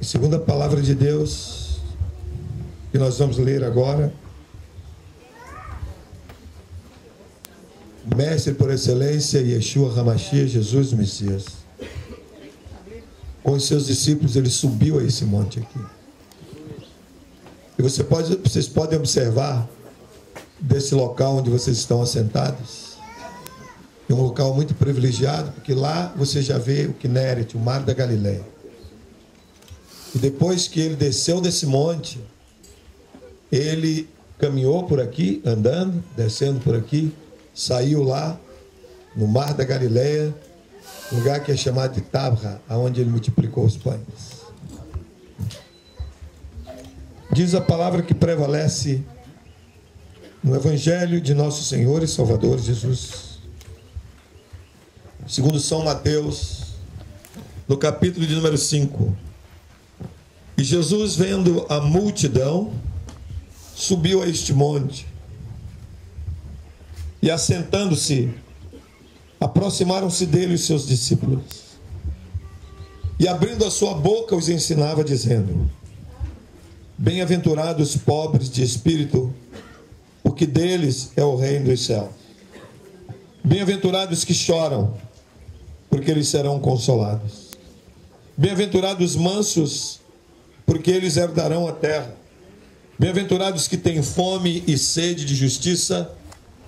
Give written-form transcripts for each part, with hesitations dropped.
Segundo a palavra de Deus, que nós vamos ler agora, Mestre por excelência, Yeshua HaMashiach, Jesus o Messias. Com os seus discípulos, ele subiu a esse monte aqui. E vocês podem observar desse local onde vocês estão assentados. É um local muito privilegiado, porque lá você já vê o Quinéret, o Mar da Galileia. E depois que ele desceu desse monte, ele caminhou por aqui, andando, descendo por aqui, saiu lá no mar da Galileia, lugar que é chamado de Tabra, aonde ele multiplicou os pães. Diz a palavra que prevalece no Evangelho de nosso Senhor e Salvador Jesus, segundo São Mateus, no capítulo de número 5. E Jesus, vendo a multidão, subiu a este monte. E assentando-se, aproximaram-se dele os seus discípulos. E abrindo a sua boca, os ensinava, dizendo: Bem-aventurados os pobres de espírito, porque deles é o reino dos céus. Bem-aventurados que choram, porque eles serão consolados. Bem-aventurados os mansos, porque eles herdarão a terra. Bem-aventurados que têm fome e sede de justiça,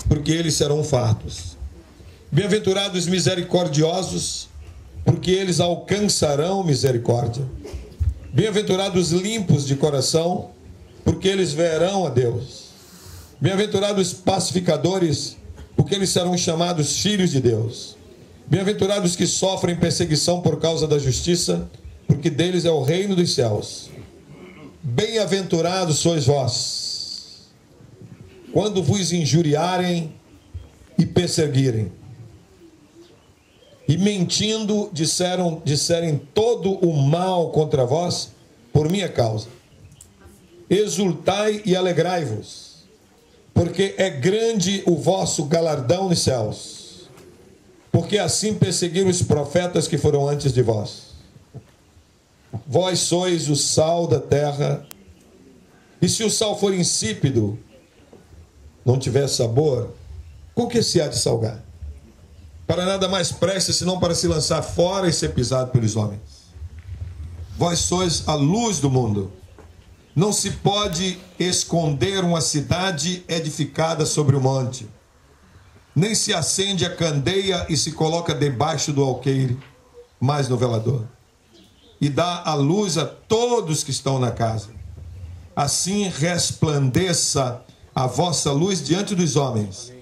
porque eles serão fartos. Bem-aventurados misericordiosos, porque eles alcançarão misericórdia. Bem-aventurados limpos de coração, porque eles verão a Deus. Bem-aventurados pacificadores, porque eles serão chamados filhos de Deus. Bem-aventurados que sofrem perseguição por causa da justiça, porque deles é o reino dos céus. Bem-aventurados sois vós, quando vos injuriarem e perseguirem, e mentindo disserem todo o mal contra vós por minha causa. Exultai e alegrai-vos, porque é grande o vosso galardão nos céus, porque assim perseguiram os profetas que foram antes de vós. Vós sois o sal da terra, e se o sal for insípido, não tiver sabor, com que se há de salgar? Para nada mais presta, senão para se lançar fora e ser pisado pelos homens. Vós sois a luz do mundo. Não se pode esconder uma cidade edificada sobre o monte, nem se acende a candeia e se coloca debaixo do alqueire, mas no velador, e dá a luz a todos que estão na casa. Assim resplandeça a vossa luz diante dos homens,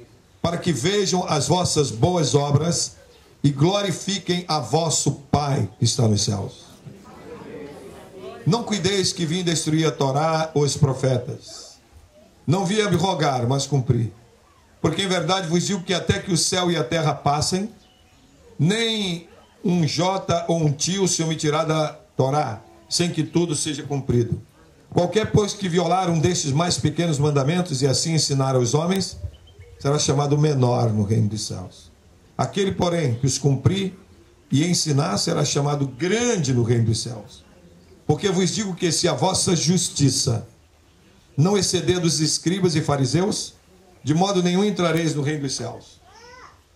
para que vejam as vossas boas obras e glorifiquem a vosso Pai que está nos céus. Não cuideis que vim destruir a Torá ou os profetas. Não vim abrogar, mas cumprir. Porque em verdade vos digo que até que o céu e a terra passem, nem um jota ou um tio se omitirá da Torá, sem que tudo seja cumprido. Qualquer, pois, que violar um destes mais pequenos mandamentos e assim ensinar aos homens, será chamado menor no reino dos céus. Aquele, porém, que os cumprir e ensinar, será chamado grande no reino dos céus. Porque vos digo que se a vossa justiça não exceder dos escribas e fariseus, de modo nenhum entrareis no reino dos céus.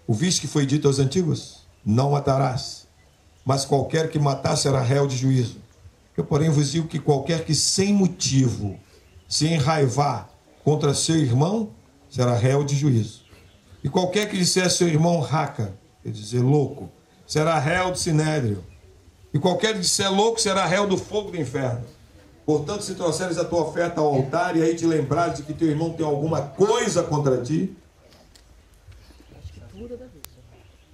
Ouviste que foi dito aos antigos? Não matarás, mas qualquer que matar será réu de juízo. Eu, porém, vos digo que qualquer que sem motivo se enraivar contra seu irmão, será réu de juízo. E qualquer que disser seu irmão raca, quer dizer louco, será réu do sinédrio. E qualquer que disser louco, será réu do fogo do inferno. Portanto, se trouxeres a tua oferta ao altar e aí te lembrares de que teu irmão tem alguma coisa contra ti,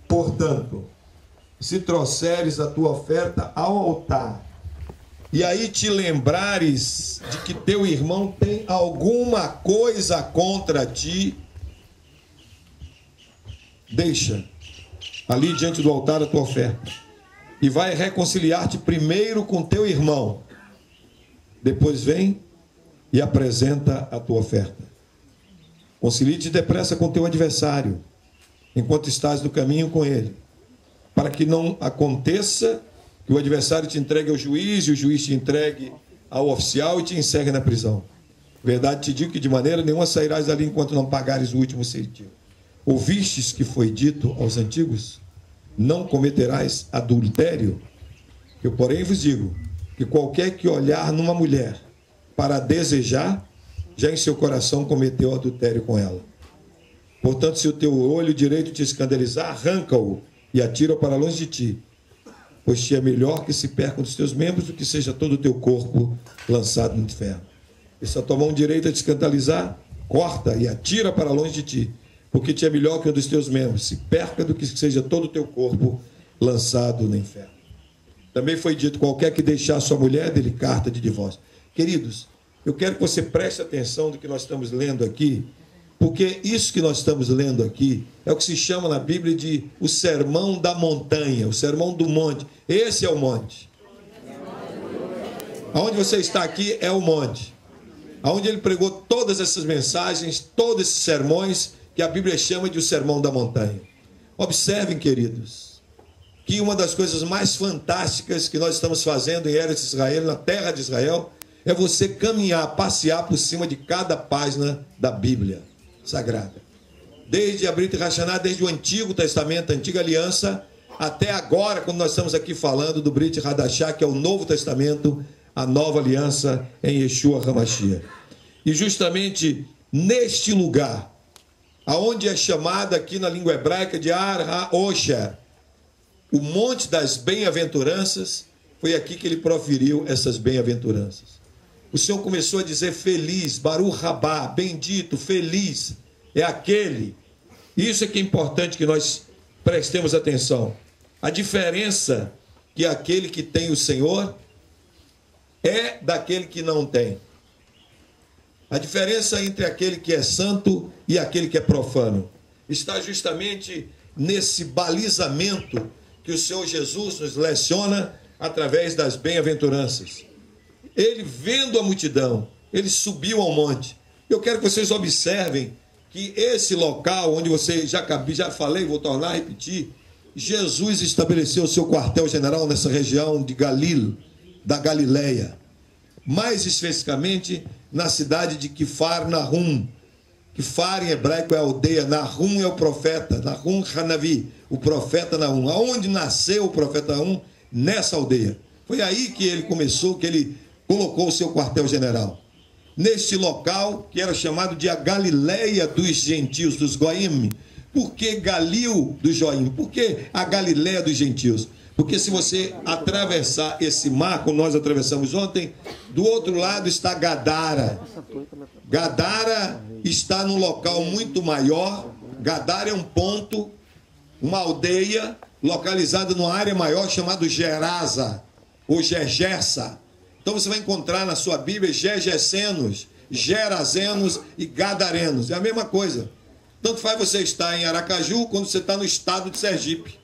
portanto, se trouxeres a tua oferta ao altar e aí te lembrares de que teu irmão tem alguma coisa contra ti, deixa ali diante do altar a tua oferta e vai reconciliar-te primeiro com teu irmão. Depois vem e apresenta a tua oferta. Concilie-te depressa com teu adversário, enquanto estás no caminho com ele, para que não aconteça que o adversário te entregue ao juiz e o juiz te entregue ao oficial e te encerre na prisão. Verdade te digo que de maneira nenhuma sairás dali enquanto não pagares o último centavo. Ouvistes que foi dito aos antigos? Não cometerás adultério? Eu, porém, vos digo que qualquer que olhar numa mulher para desejar, já em seu coração cometeu adultério com ela. Portanto, se o teu olho direito te escandalizar, arranca-o e atira-o para longe de ti, pois te é melhor que se percam dos teus membros do que seja todo o teu corpo lançado no inferno. E se a tua mão direita te escandalizar, corta e atira para longe de ti, porque te é melhor que um dos teus membros se perca do que seja todo o teu corpo lançado no inferno. Também foi dito, qualquer que deixar sua mulher, dê-lhe carta de divórcio. Queridos, eu quero que você preste atenção do que nós estamos lendo aqui, porque isso que nós estamos lendo aqui é o que se chama na Bíblia de o sermão da montanha, o sermão do monte. Esse é o monte. Aonde você está aqui é o monte. Aonde ele pregou todas essas mensagens, todos esses sermões, que a Bíblia chama de o sermão da montanha. Observem, queridos, que uma das coisas mais fantásticas que nós estamos fazendo em Eretz Israel, na terra de Israel, é você caminhar, passear por cima de cada página da Bíblia Sagrada. Desde a Brit Hashanah, desde o Antigo Testamento, a Antiga Aliança, até agora, quando nós estamos aqui falando do Brit Hadashah, que é o Novo Testamento, a Nova Aliança em Yeshua HaMashiach. E justamente neste lugar, aonde é chamada aqui na língua hebraica de Har HaOsher, o Monte das Bem-aventuranças, foi aqui que ele proferiu essas bem-aventuranças. O Senhor começou a dizer feliz, Baruch Rabá, bendito, feliz, é aquele. Isso é que é importante que nós prestemos atenção. A diferença que aquele que tem o Senhor é daquele que não tem. A diferença entre aquele que é santo e aquele que é profano está justamente nesse balizamento que o Senhor Jesus nos leciona através das bem-aventuranças. Ele, vendo a multidão, ele subiu ao monte. Eu quero que vocês observem que esse local onde você já falei, vou tornar a repetir, Jesus estabeleceu o seu quartel-general nessa região de Galil, da Galileia. Mais especificamente na cidade de Kfar Nahum. Kfar em hebraico é a aldeia, Nahum é o profeta, Nahum Hanavi, o profeta Nahum. Aonde nasceu o profeta Nahum? Nessa aldeia. Foi aí que ele começou, que ele colocou o seu quartel-general. Neste local, que era chamado de a Galileia dos gentios, dos Goim. Por que Galil dos Joim? Por que a Galileia dos gentios? Porque se você atravessar esse mar, como nós atravessamos ontem, do outro lado está Gadara. Gadara está num local muito maior. Gadara é um ponto, uma aldeia localizada numa área maior chamada Gerasa, ou Gergessa. Então você vai encontrar na sua Bíblia Gergesenos, Gerazenos e Gadarenos. É a mesma coisa. Tanto faz você estar em Aracaju quando você está no estado de Sergipe.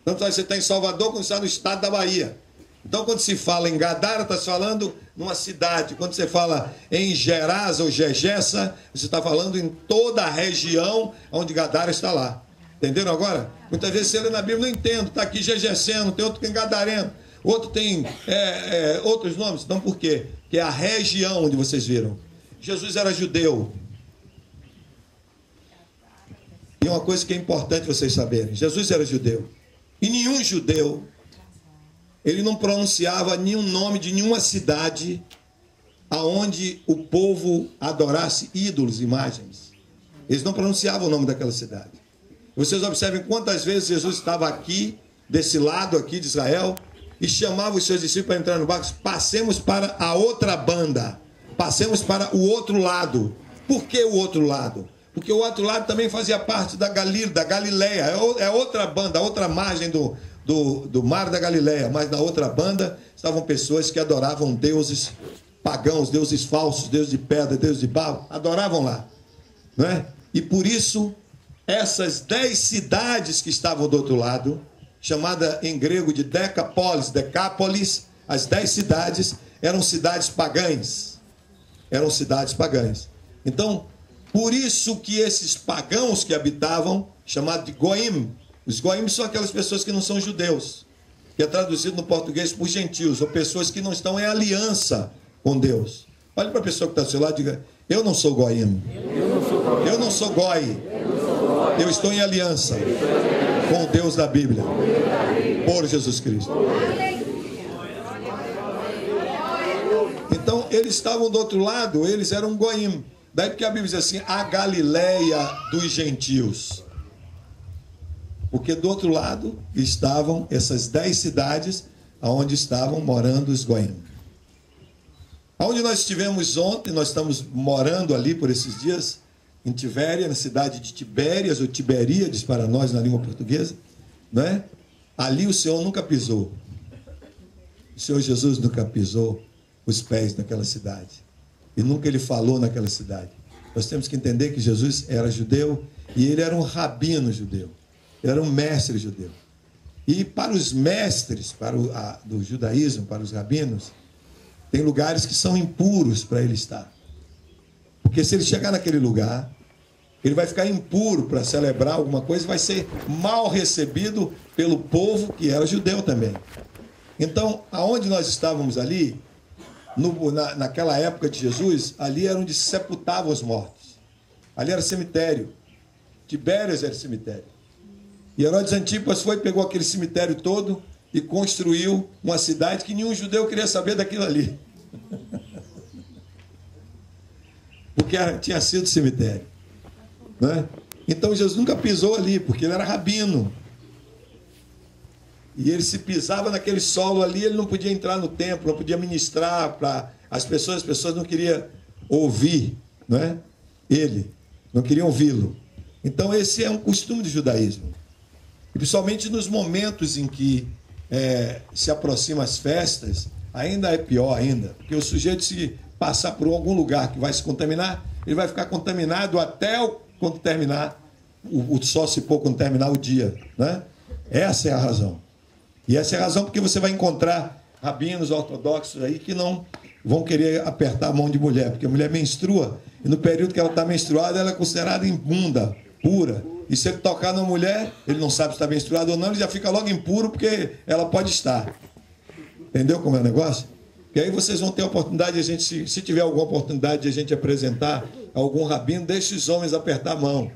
Tanto faz você estar em Salvador quando você está no estado da Bahia. Então quando se fala em Gadara, está se falando numa cidade. Quando você fala em Gerasa ou Gergessa, você está falando em toda a região onde Gadara está lá. Entenderam agora? Muitas vezes você lê na Bíblia, não entendo. Está aqui Gergeseno, tem outro que tem Gadareno. Outro tem outros nomes. Então por quê? Que é a região onde vocês viram. Jesus era judeu. E uma coisa que é importante vocês saberem. Jesus era judeu. E nenhum judeu, ele não pronunciava nenhum nome de nenhuma cidade aonde o povo adorasse ídolos, imagens. Eles não pronunciavam o nome daquela cidade. Vocês observem quantas vezes Jesus estava aqui, desse lado aqui de Israel, e chamava os seus discípulos para entrar no barco. Passemos para a outra banda. Passemos para o outro lado. Por que o outro lado? Porque o outro lado também fazia parte da Galileia. É outra banda, outra margem do mar da Galileia. Mas na outra banda estavam pessoas que adoravam deuses pagãos, deuses falsos, deuses de pedra, deuses de barro. Adoravam lá. Não é? E por isso, essas 10 cidades que estavam do outro lado, chamada em grego de Decápolis, as 10 cidades eram cidades pagãs. Eram cidades pagãs. Então, por isso que esses pagãos que habitavam, chamados de Goim, os Goim são aquelas pessoas que não são judeus, que é traduzido no português por gentios, ou pessoas que não estão em aliança com Deus. Olhe para a pessoa que está ao seu lado e diga: eu não sou Goim, eu não sou Goi, eu estou em aliança com o Deus da Bíblia, por Jesus Cristo. Então, eles estavam do outro lado, eles eram Goim. Daí porque a Bíblia diz assim, a Galileia dos gentios. Porque do outro lado estavam essas 10 cidades onde estavam morando os Goim. Onde nós estivemos ontem, nós estamos morando ali por esses dias, em Tiberia, na cidade de Tibérias, ou Tiberíades para nós na língua portuguesa, não é? Ali o Senhor nunca pisou. O Senhor Jesus nunca pisou os pés naquela cidade. E nunca ele falou naquela cidade. Nós temos que entender que Jesus era judeu e ele era um rabino judeu. Ele era um mestre judeu. E para os mestres do judaísmo, para os rabinos, tem lugares que são impuros para ele estar. Porque se ele chegar naquele lugar, ele vai ficar impuro para celebrar alguma coisa, vai ser mal recebido pelo povo que era judeu também. Então, aonde nós estávamos ali, naquela época de Jesus, ali era onde se sepultavam os mortos. Ali era cemitério. Tibérias era cemitério. E Herodes Antipas foi, pegou aquele cemitério todo e construiu uma cidade que nenhum judeu queria saber daquilo ali. Porque tinha sido cemitério. Né? Então Jesus nunca pisou ali, porque ele era rabino. E ele se pisava naquele solo ali, ele não podia entrar no templo, não podia ministrar para as pessoas não queriam ouvir, não é? Ele, não queriam ouvi-lo. Então esse é um costume do judaísmo. E principalmente nos momentos em que se aproximam as festas, ainda é pior ainda, porque o sujeito, se passar por algum lugar que vai se contaminar, ele vai ficar contaminado até quando terminar, só se pôr quando terminar o dia, né? Essa é a razão. E essa é a razão porque você vai encontrar rabinos ortodoxos aí que não vão querer apertar a mão de mulher, porque a mulher menstrua, e no período que ela está menstruada, ela é considerada imunda, pura. E se ele tocar na mulher, ele não sabe se está menstruada ou não, ele já fica logo impuro, porque ela pode estar. Entendeu como é o negócio? E aí vocês vão ter a oportunidade, se tiver alguma oportunidade de a gente apresentar algum rabino, deixe os homens apertar a mão.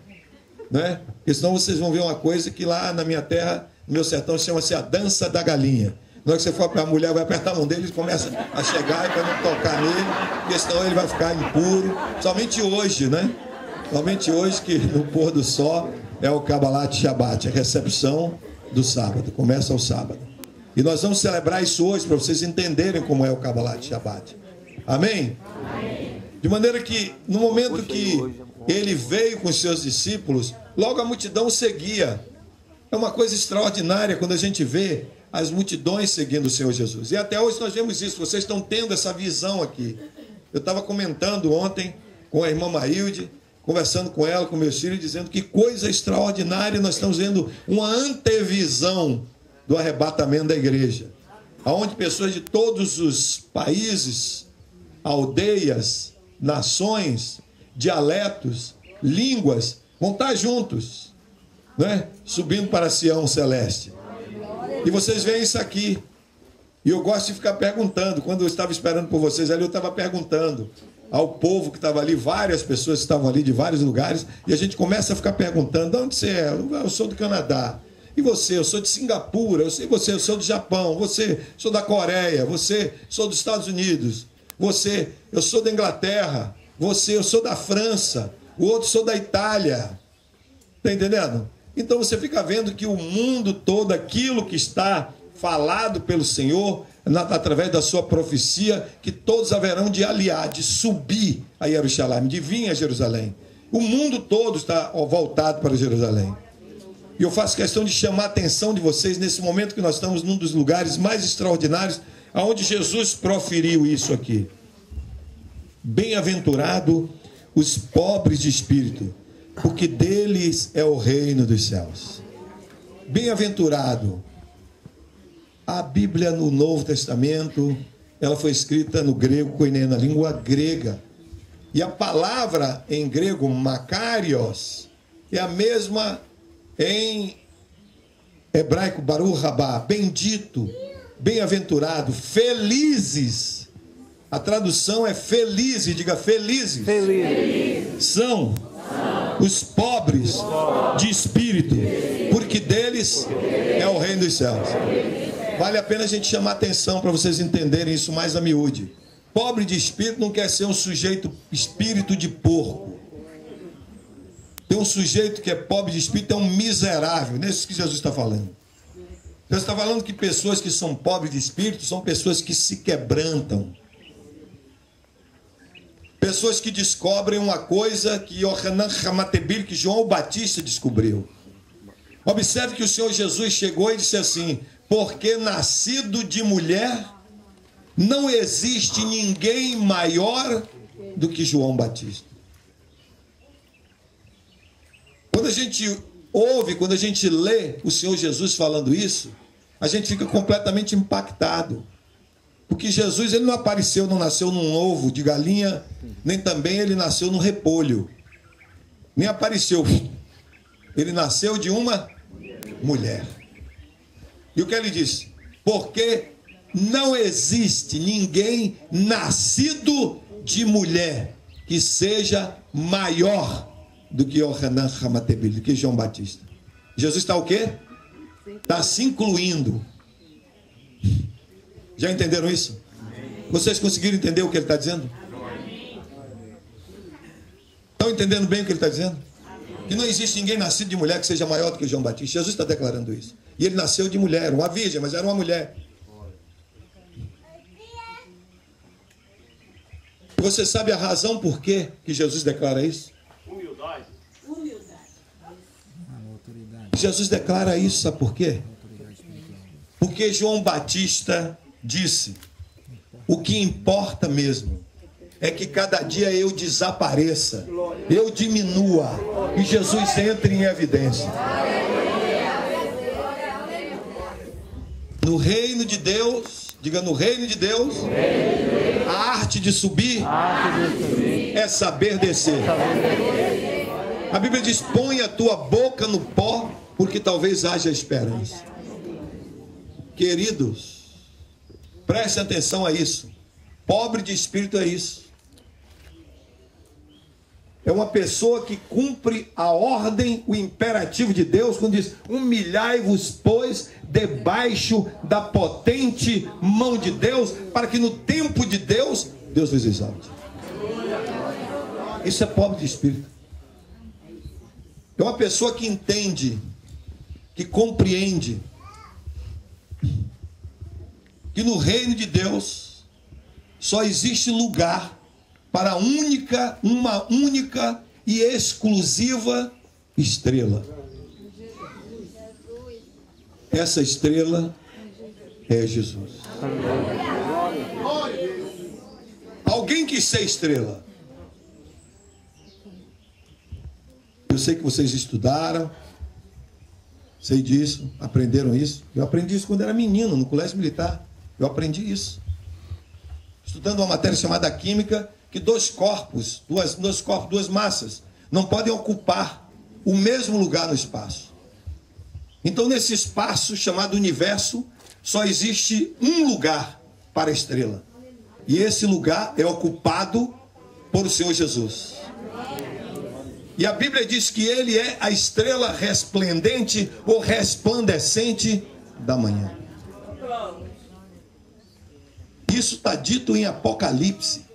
Né? Porque senão vocês vão ver uma coisa que lá na minha terra, no meu sertão, chama-se a dança da galinha. Na hora que você for para a mulher, vai apertar a mão dele, ele começa a chegar e para não tocar nele, porque senão ele vai ficar impuro. Somente hoje, né? Somente hoje que no pôr do sol é o Kabbalat Shabbat, a recepção do sábado, começa o sábado. E nós vamos celebrar isso hoje para vocês entenderem como é o Kabbalat Shabbat. Amém? Amém? De maneira que no momento que ele veio com os seus discípulos, logo a multidão o seguia. É uma coisa extraordinária quando a gente vê as multidões seguindo o Senhor Jesus. E até hoje nós vemos isso, vocês estão tendo essa visão aqui. Eu estava comentando ontem com a irmã Maílde, conversando com ela, com meus filhos, dizendo que coisa extraordinária, nós estamos vendo uma antevisão do arrebatamento da igreja, onde pessoas de todos os países, aldeias, nações, dialetos, línguas, vão estar juntos, né? Subindo para Sião celeste. E vocês veem isso aqui. E eu gosto de ficar perguntando. Quando eu estava esperando por vocês ali, eu estava perguntando ao povo que estava ali, várias pessoas que estavam ali de vários lugares, e a gente começa a ficar perguntando: de onde você é? Eu sou do Canadá. E você? Eu sou de Singapura. E você? Eu sou do Japão. Você? Sou da Coreia. Você? Sou dos Estados Unidos. Você? Eu sou da Inglaterra. Você? Eu sou da França. O outro sou da Itália. Está entendendo? Então você fica vendo que o mundo todo, aquilo que está falado pelo Senhor, através da sua profecia, que todos haverão de aliar, de subir a Jerusalém, de vir a Jerusalém. O mundo todo está voltado para Jerusalém. E eu faço questão de chamar a atenção de vocês nesse momento que nós estamos num dos lugares mais extraordinários, aonde Jesus proferiu isso aqui. Bem-aventurado os pobres de espírito, porque deles é o reino dos céus. Bem-aventurado. A Bíblia no Novo Testamento, ela foi escrita no grego koiné, na língua grega. E a palavra em grego, makarios, é a mesma em hebraico, baruch rabá, bendito, bem-aventurado, felizes. A tradução é felizes, diga felizes. Felizes. São os pobres de espírito, porque deles é o reino dos céus. Vale a pena a gente chamar atenção para vocês entenderem isso mais a miúde. Pobre de espírito não quer ser um sujeito espírito de porco. Tem um sujeito que é pobre de espírito, é um miserável. Não é isso que Jesus está falando. Jesus está falando que pessoas que são pobres de espírito são pessoas que se quebrantam. Pessoas que descobrem uma coisa que Yohanan Hamatebil, que João Batista descobriu. Observe que o Senhor Jesus chegou e disse assim: porque nascido de mulher, não existe ninguém maior do que João Batista. Quando a gente ouve, quando a gente lê o Senhor Jesus falando isso, a gente fica completamente impactado. Porque Jesus, ele não apareceu, não nasceu num ovo de galinha, nem também ele nasceu num repolho. Nem apareceu. Ele nasceu de uma mulher. E o que ele disse? Porque não existe ninguém nascido de mulher que seja maior do que Yohanan Hamatebil, do que João Batista. Jesus está o quê? Está se incluindo. Já entenderam isso? Vocês conseguiram entender o que ele está dizendo? Estão entendendo bem o que ele está dizendo? Que não existe ninguém nascido de mulher que seja maior do que João Batista. Jesus está declarando isso. E ele nasceu de mulher, uma virgem, mas era uma mulher. Você sabe a razão por que Jesus declara isso? Humildade. Jesus declara isso, sabe por quê? Porque João Batista disse: o que importa mesmo é que cada dia eu desapareça, eu diminua e Jesus entre em evidência. No reino de Deus, diga, no reino de Deus, a arte de subir é saber descer. A Bíblia diz: põe a tua boca no pó, porque talvez haja esperança. Queridos, preste atenção a isso. Pobre de espírito é isso. É uma pessoa que cumpre a ordem, o imperativo de Deus, quando diz: humilhai-vos, pois, debaixo da potente mão de Deus, para que no tempo de Deus, Deus vos exalte. Isso é pobre de espírito. É uma pessoa que entende, que compreende, que no reino de Deus só existe lugar para uma única e exclusiva estrela. Essa estrela é Jesus. Alguém quis ser estrela. Eu sei que vocês estudaram, sei disso, aprenderam isso. Eu aprendi isso quando era menino, no colégio militar. Eu aprendi isso. Estudando uma matéria chamada química, que dois corpos, duas massas, não podem ocupar o mesmo lugar no espaço. Então, nesse espaço chamado universo, só existe um lugar para a estrela. E esse lugar é ocupado por o Senhor Jesus. E a Bíblia diz que ele é a estrela resplendente ou resplandecente da manhã. Isso está dito em Apocalipse.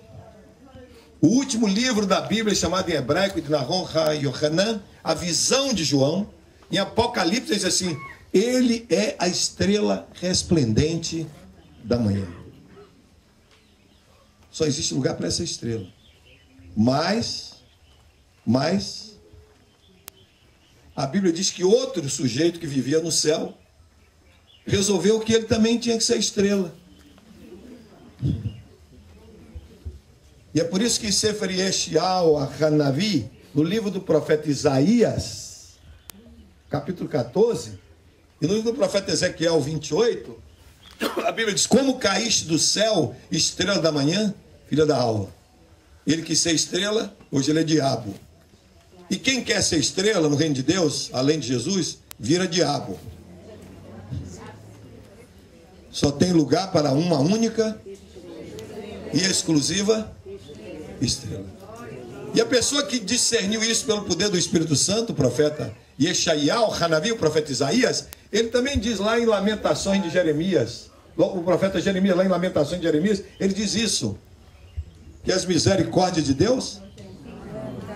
O último livro da Bíblia, chamado em hebraico de Nahon HaYohanan, a visão de João. Em Apocalipse diz assim: ele é a estrela resplendente da manhã. Só existe lugar para essa estrela. Mas a Bíblia diz que outro sujeito que vivia no céu resolveu que ele também tinha que ser estrela. E é por isso que Sefer Yeshayahu HaNavi, no livro do profeta Isaías, capítulo 14, e no livro do profeta Ezequiel 28, a Bíblia diz: como caíste do céu, estrela da manhã, filha da alva. Ele quis ser estrela, hoje ele é diabo. E quem quer ser estrela no reino de Deus, além de Jesus, vira diabo. Só tem lugar para uma única e exclusiva estrela. E a pessoa que discerniu isso pelo poder do Espírito Santo, o profeta Yeshayahu HaNavi, o profeta Isaías, ele também diz lá em Lamentações de Jeremias, o profeta Jeremias, lá em Lamentações de Jeremias, ele diz isso: que as misericórdias de Deus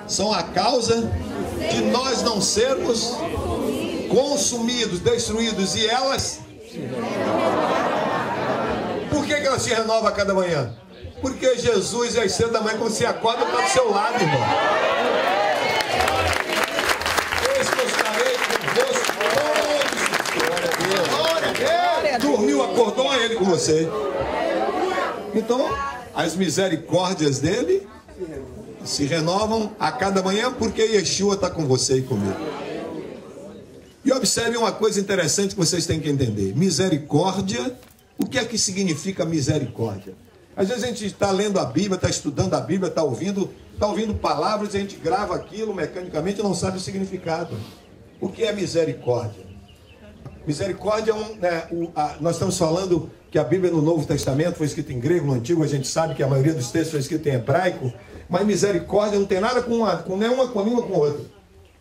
são a causa de nós não sermos consumidos, destruídos. E elas, por que elas se renovam a cada manhã? Porque Jesus, às 6 da manhã, quando você acorda, está do seu lado, irmão. Eis que eu estarei convosco todos os dias. Glória a Deus. Dormiu, acordou, é Ele com você. Então, as misericórdias dele se renovam a cada manhã, porque Yeshua está com você e comigo. E observe uma coisa interessante que vocês têm que entender. Misericórdia, o que é que significa misericórdia? Às vezes a gente está lendo a Bíblia, está estudando a Bíblia, está ouvindo palavras, a gente grava aquilo mecanicamente e não sabe o significado. O que é misericórdia? Misericórdia nós estamos falando que a Bíblia no Novo Testamento foi escrita em grego, no Antigo a gente sabe que a maioria dos textos foi escrita em hebraico, mas misericórdia não tem nada com nenhuma com a língua com a outra.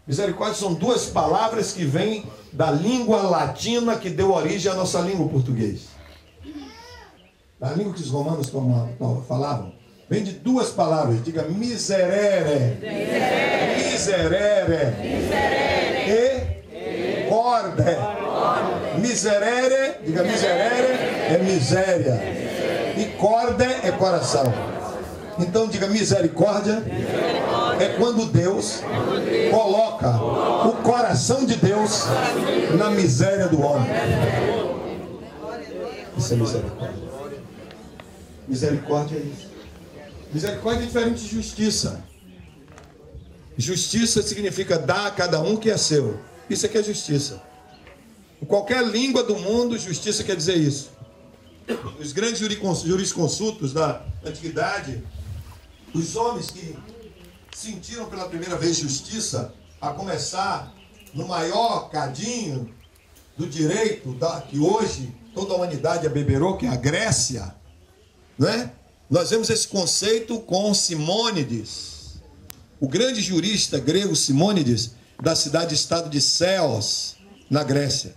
Misericórdia são duas palavras que vêm da língua latina que deu origem à nossa língua portuguesa. Da língua que os romanos falavam. Vem de duas palavras. Diga miserere. Miserere. E corde. Miserere. Diga miserere é miséria. E corde é coração. Então diga misericórdia. É quando Deus coloca o coração de Deus na miséria do homem. Isso é misericórdia. Misericórdia é isso. Misericórdia é diferente de justiça. Justiça significa dar a cada um o que é seu. Isso aqui é justiça. Em qualquer língua do mundo, justiça quer dizer isso. Os grandes jurisconsultos da antiguidade, os homens que sentiram pela primeira vez justiça, a começar no maior cadinho do direito que hoje toda a humanidade abeberou, que é a Grécia, não é? Nós vemos esse conceito com Simônides, o grande jurista grego Simônides, da cidade-estado de Ceos, na Grécia.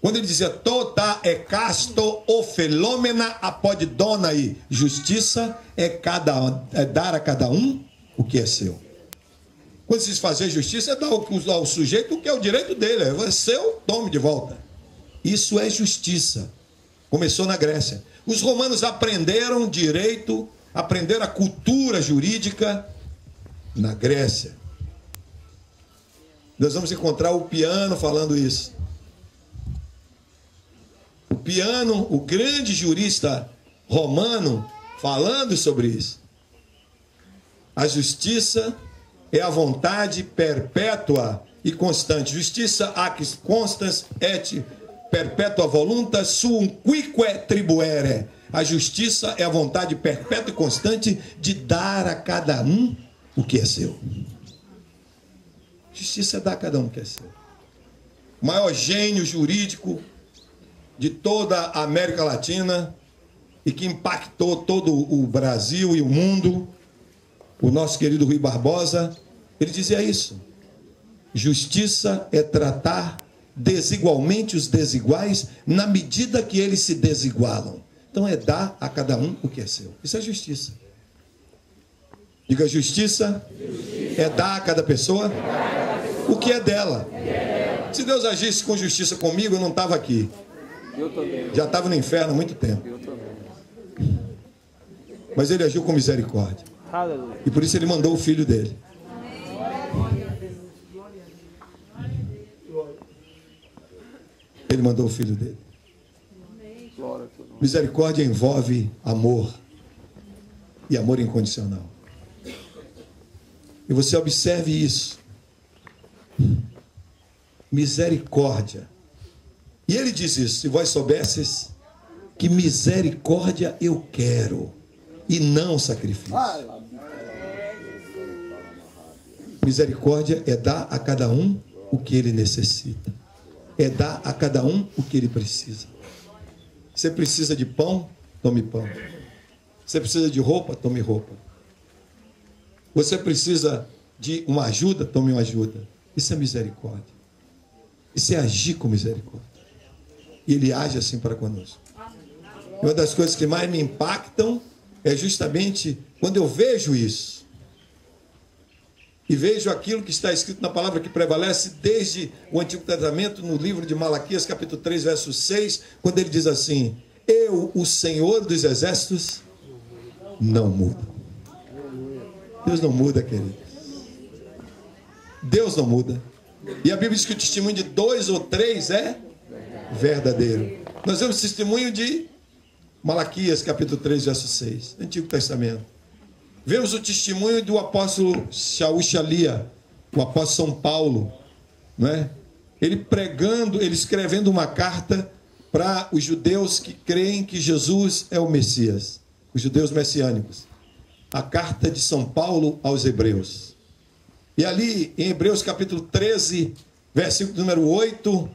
Quando ele dizia tota casto ofelômena apodidonai, justiça é dar a cada um o que é seu. Quando se diz fazer justiça, é dar ao sujeito o que é o direito dele. É seu, tome de volta. Isso é justiça. Começou na Grécia. Os romanos aprenderam direito, aprenderam a cultura jurídica na Grécia. Nós vamos encontrar o Piano falando isso. O Piano, o grande jurista romano, falando sobre isso. A justiça é a vontade perpétua e constante. Justiça ac constans et perpetua voluntas suum quique tribuere. A justiça é a vontade perpétua e constante de dar a cada um o que é seu. Justiça é dar a cada um o que é seu. O maior gênio jurídico de toda a América Latina e que impactou todo o Brasil e o mundo, o nosso querido Rui Barbosa, ele dizia isso. Justiça é tratar desigualmente os desiguais na medida que eles se desigualam. Então é dar a cada um o que é seu. Isso é justiça. Diga, justiça é dar a cada pessoa o que é dela. Se Deus agisse com justiça comigo, eu não estava aqui. Já estava no inferno há muito tempo. Mas ele agiu com misericórdia. E por isso ele mandou o filho dele. Ele mandou o filho dele. Misericórdia envolve amor. E amor incondicional. E você observe isso. Misericórdia. E ele diz isso: se vós soubesses que misericórdia eu quero e não sacrifício. Misericórdia é dar a cada um o que ele necessita. É dar a cada um o que ele precisa. Você precisa de pão? Tome pão. Você precisa de roupa? Tome roupa. Você precisa de uma ajuda? Tome uma ajuda. Isso é misericórdia. Isso é agir com misericórdia. E ele age assim para conosco. E uma das coisas que mais me impactam é justamente quando eu vejo isso. E vejo aquilo que está escrito na palavra que prevalece desde o Antigo Testamento, no livro de Malaquias, capítulo 3, verso 6, quando ele diz assim: eu, o Senhor dos Exércitos, não muda. Deus não muda, queridos. Deus não muda. E a Bíblia diz que o testemunho de 2 ou 3 é verdadeiro. Nós vemos o testemunho de Malaquias, capítulo 3, verso 6, Antigo Testamento. Vemos o testemunho do apóstolo Shaul Shalia, o apóstolo São Paulo, não é? Ele pregando, ele escrevendo uma carta para os judeus que creem que Jesus é o Messias, os judeus messiânicos. A carta de São Paulo aos Hebreus. E ali, em Hebreus capítulo 13, versículo número 8,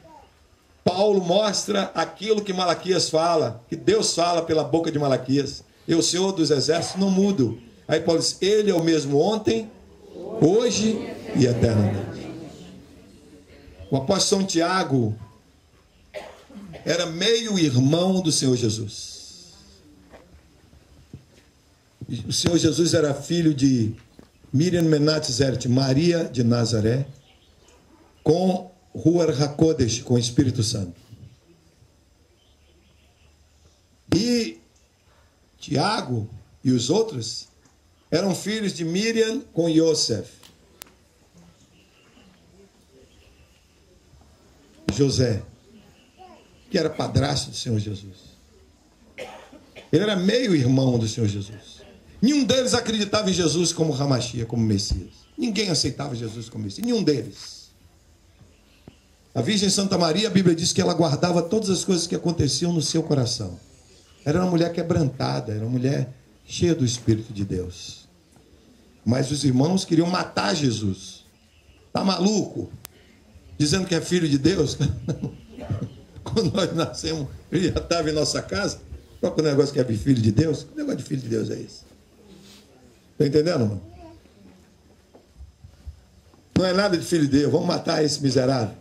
Paulo mostra aquilo que Malaquias fala, que Deus fala pela boca de Malaquias. Eu, o Senhor dos Exércitos, não mudo. Aí Paulo diz, ele é o mesmo ontem, hoje e eternamente. O apóstolo São Tiago era meio irmão do Senhor Jesus. O Senhor Jesus era filho de Miriam Menat Zeret, Maria de Nazaré, com Ruach HaKodesh, com o Espírito Santo. E Tiago e os outros eram filhos de Miriam com Yosef. José, que era padrasto do Senhor Jesus. Ele era meio irmão do Senhor Jesus. Nenhum deles acreditava em Jesus como Hamashia, como Messias. Ninguém aceitava Jesus como Messias. Nenhum deles. A Virgem Santa Maria, a Bíblia diz que ela guardava todas as coisas que aconteciam no seu coração. Era uma mulher quebrantada, era uma mulher cheia do Espírito de Deus. Mas os irmãos queriam matar Jesus. Tá maluco? Dizendo que é filho de Deus. Quando nós nascemos, ele já estava em nossa casa. Qual é o negócio que é filho de Deus? Que negócio de filho de Deus é esse? Está entendendo, irmão? Não é nada de filho de Deus. Vamos matar esse miserável.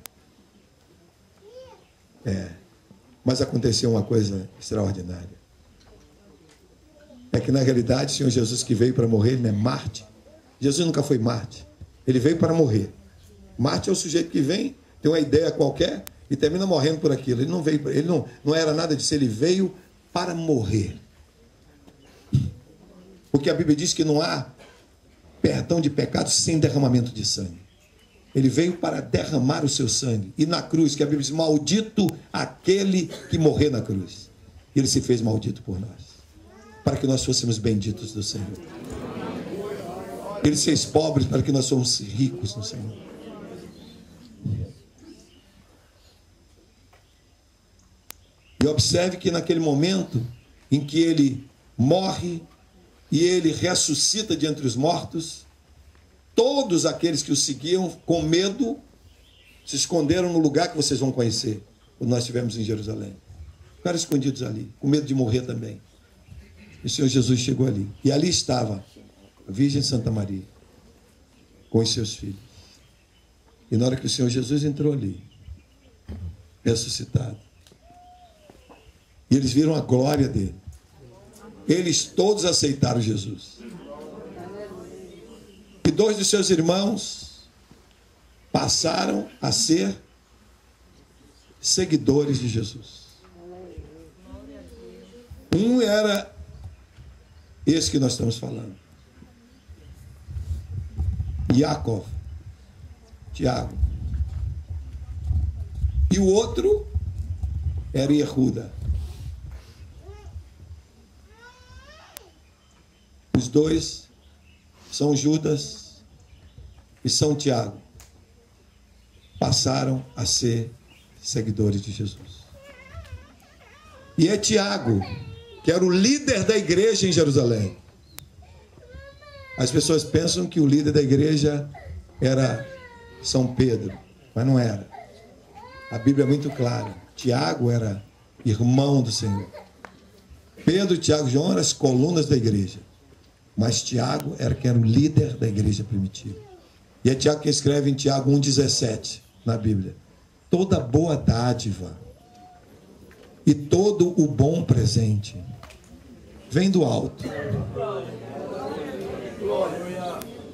Mas aconteceu uma coisa extraordinária. É que na realidade o Senhor Jesus que veio para morrer, ele não é Marte. Jesus nunca foi Marte. Ele veio para morrer. Marte é o sujeito que vem, tem uma ideia qualquer e termina morrendo por aquilo. Ele não veio, ele não era nada disso, ele veio para morrer. Porque a Bíblia diz que não há perdão de pecados sem derramamento de sangue. Ele veio para derramar o seu sangue. E na cruz, que a Bíblia diz, maldito aquele que morrer na cruz. Ele se fez maldito por nós, para que nós fôssemos benditos do Senhor. Ele se fez pobre para que nós fôssemos ricos no Senhor. E observe que naquele momento em que ele morre e ele ressuscita de entre os mortos, todos aqueles que o seguiam com medo se esconderam no lugar que vocês vão conhecer, quando nós estivemos em Jerusalém. Ficaram escondidos ali, com medo de morrer também. E o Senhor Jesus chegou ali. E ali estava a Virgem Santa Maria, com os seus filhos. E na hora que o Senhor Jesus entrou ali, ressuscitado, e eles viram a glória dele, eles todos aceitaram Jesus. E 2 dos seus irmãos passaram a ser seguidores de Jesus. Um era esse que nós estamos falando, Jacob, Tiago. E o outro era Yehuda. Os dois são Judas e São Tiago. Passaram a ser seguidores de Jesus. E é Tiago, que era o líder da igreja em Jerusalém. As pessoas pensam que o líder da igreja era São Pedro, mas não era. A Bíblia é muito clara. Tiago era irmão do Senhor. Pedro, Tiago e João eram as colunas da igreja. Mas Tiago era quem era o líder da igreja primitiva. E é Tiago que escreve em Tiago 1,17 na Bíblia. Toda boa dádiva e todo o bom presente vem do alto.